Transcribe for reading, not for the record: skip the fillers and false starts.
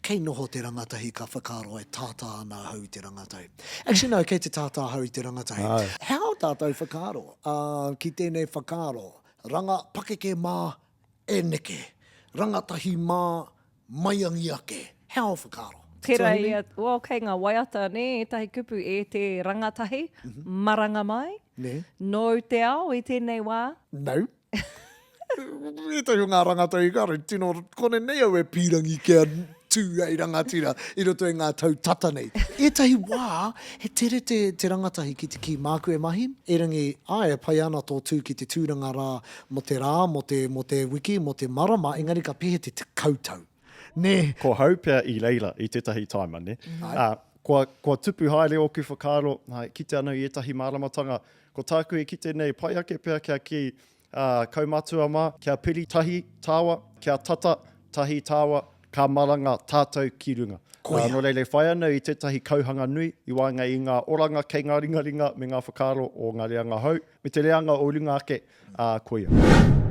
kei noho te rangatahi ka whakaaro e tātā ana hau te rangatahi. Actually, no, kei te tātā hau te rangatahi. Ai. How tātou whakaaro? Ki tēnei whakaaro, ranga pakeke mā e neke, rangatahi mā maiangi ake. How whakaaro? Tērā ia, kei ngā waiata, ne, tahi kupu e te rangatahi, maranga mai, Ne? no te ao i tēnei wā. No. E tahi o ngā rangatahi kare, tino kone nei au e pīrangi kia tū ei rangatira i roto e ngā tau tata nei. E tahi wā, he tere te rangatahi ki te ki māku e mahi, e rangi, ai, pai ana tō tū ki te tūranga rā mo te rā, mo te wiki, mo te marama, engari ka pihe te kautau. Ne. Ko haupea i leila i tētahi taima, ne? Kua tupu haere o ku whakaaro, ki te anau i etahi māramatanga, ko tāku e ki te nei, pai ake pēr kia ki kaumatua mā, kia piri tahi tāwa, kia tata tahi tāwa, ka maranga tātou ki runga. No leile whai ana i tētahi kauhanga nui, i wānga i ngā oranga kei ngā ringaringa me ngā whakaaro o ngā reanga hau, me te reanga o runga ake, koia.